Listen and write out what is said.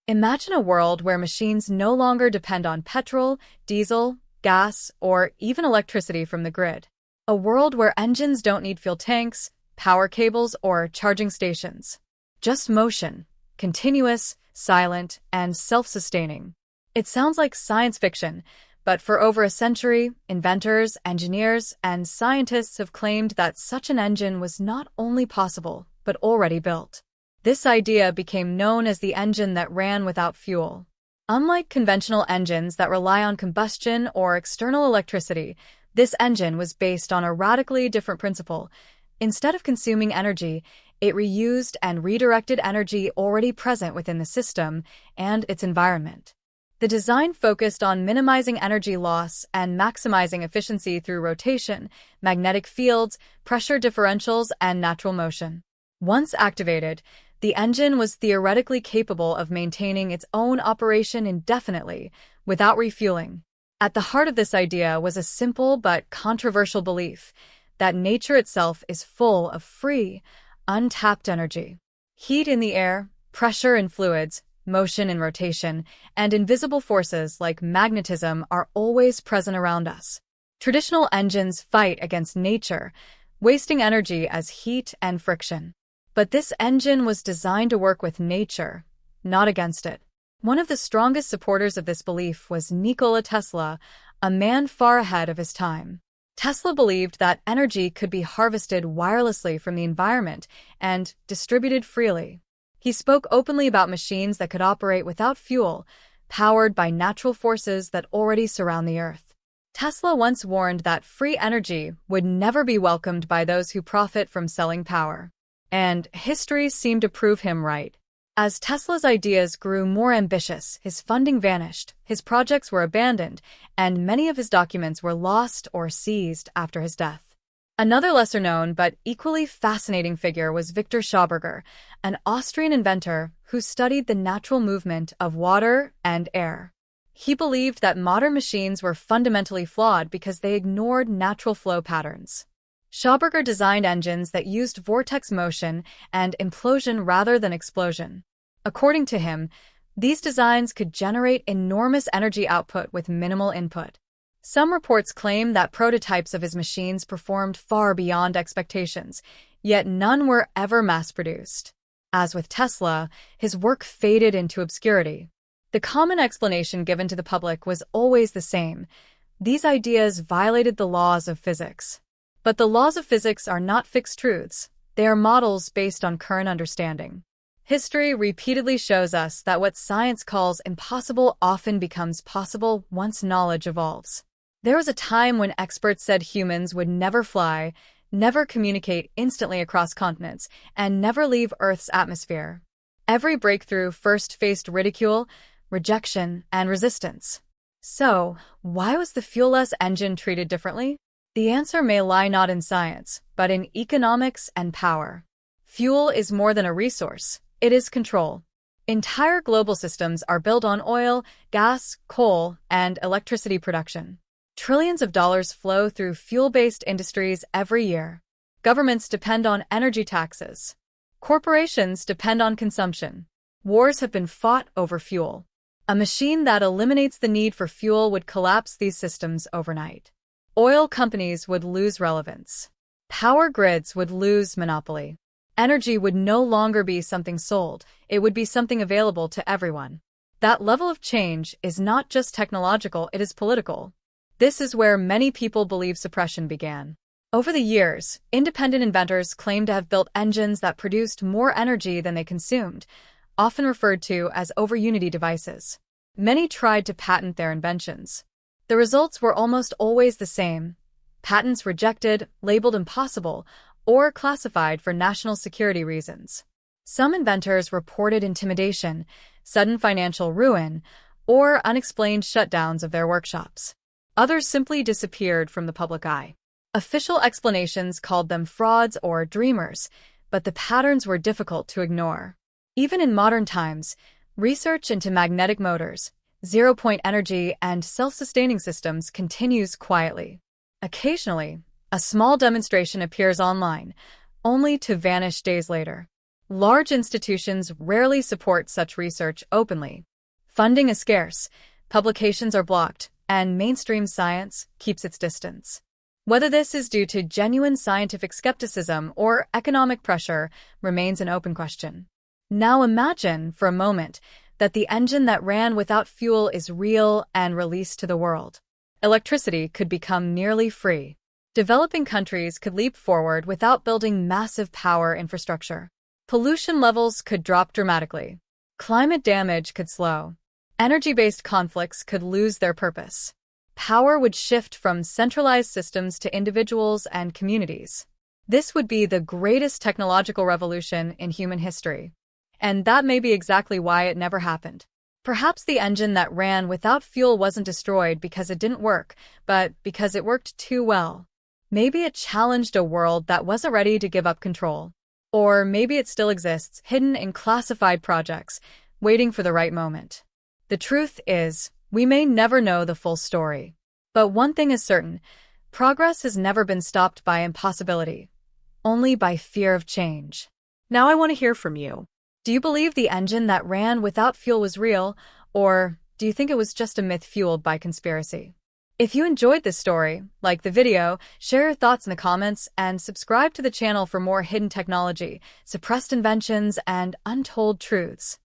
Imagine a world where machines no longer depend on petrol, diesel, gas, or even electricity from the grid. A world where engines don't need fuel tanks, power cables, or charging stations. Just motion, continuous, silent, and self-sustaining. It sounds like science fiction, but for over a century, inventors, engineers, and scientists have claimed that such an engine was not only possible, but already built. This idea became known as the engine that ran without fuel. Unlike conventional engines that rely on combustion or external electricity, this engine was based on a radically different principle. Instead of consuming energy, it reused and redirected energy already present within the system and its environment. The design focused on minimizing energy loss and maximizing efficiency through rotation, magnetic fields, pressure differentials, and natural motion. Once activated, the engine was theoretically capable of maintaining its own operation indefinitely, without refueling. At the heart of this idea was a simple but controversial belief that nature itself is full of free, untapped energy. Heat in the air, pressure in fluids, motion in rotation, and invisible forces like magnetism are always present around us. Traditional engines fight against nature, wasting energy as heat and friction. But this engine was designed to work with nature, not against it. One of the strongest supporters of this belief was Nikola Tesla, a man far ahead of his time. Tesla believed that energy could be harvested wirelessly from the environment and distributed freely. He spoke openly about machines that could operate without fuel, powered by natural forces that already surround the Earth. Tesla once warned that free energy would never be welcomed by those who profit from selling power. And history seemed to prove him right. As Tesla's ideas grew more ambitious, his funding vanished, his projects were abandoned, and many of his documents were lost or seized after his death. Another lesser-known but equally fascinating figure was Victor Schauberger, an Austrian inventor who studied the natural movement of water and air. He believed that modern machines were fundamentally flawed because they ignored natural flow patterns. Schauberger designed engines that used vortex motion and implosion rather than explosion. According to him, these designs could generate enormous energy output with minimal input. Some reports claim that prototypes of his machines performed far beyond expectations, yet none were ever mass-produced. As with Tesla, his work faded into obscurity. The common explanation given to the public was always the same: these ideas violated the laws of physics. But the laws of physics are not fixed truths. They are models based on current understanding. History repeatedly shows us that what science calls impossible often becomes possible once knowledge evolves. There was a time when experts said humans would never fly, never communicate instantly across continents, and never leave Earth's atmosphere. Every breakthrough first faced ridicule, rejection, and resistance. So, why was the fuel-less engine treated differently? The answer may lie not in science, but in economics and power. Fuel is more than a resource, it is control. Entire global systems are built on oil, gas, coal, and electricity production. Trillions of dollars flow through fuel-based industries every year. Governments depend on energy taxes. Corporations depend on consumption. Wars have been fought over fuel. A machine that eliminates the need for fuel would collapse these systems overnight. Oil companies would lose relevance. Power grids would lose monopoly. Energy would no longer be something sold, it would be something available to everyone. That level of change is not just technological, it is political. This is where many people believe suppression began. Over the years, independent inventors claimed to have built engines that produced more energy than they consumed, often referred to as over-unity devices. Many tried to patent their inventions. The results were almost always the same: patents rejected, labeled impossible, or classified for national security reasons. Some inventors reported intimidation, sudden financial ruin, or unexplained shutdowns of their workshops. Others simply disappeared from the public eye. Official explanations called them frauds or dreamers, but the patterns were difficult to ignore. Even in modern times, research into magnetic motors, zero-point energy, and self-sustaining systems continues quietly. Occasionally, a small demonstration appears online, only to vanish days later. Large institutions rarely support such research openly. Funding is scarce, publications are blocked, and mainstream science keeps its distance. Whether this is due to genuine scientific skepticism or economic pressure remains an open question. Now imagine, for a moment, that the engine that ran without fuel is real and released to the world. Electricity could become nearly free. Developing countries could leap forward without building massive power infrastructure. Pollution levels could drop dramatically. Climate damage could slow. Energy-based conflicts could lose their purpose. Power would shift from centralized systems to individuals and communities. This would be the greatest technological revolution in human history. And that may be exactly why it never happened. Perhaps the engine that ran without fuel wasn't destroyed because it didn't work, but because it worked too well. Maybe it challenged a world that wasn't ready to give up control. Or maybe it still exists, hidden in classified projects, waiting for the right moment. The truth is, we may never know the full story. But one thing is certain, progress has never been stopped by impossibility, only by fear of change. Now I want to hear from you. Do you believe the engine that ran without fuel was real, or do you think it was just a myth fueled by conspiracy? If you enjoyed this story, like the video, share your thoughts in the comments, and subscribe to the channel for more hidden technology, suppressed inventions, and untold truths.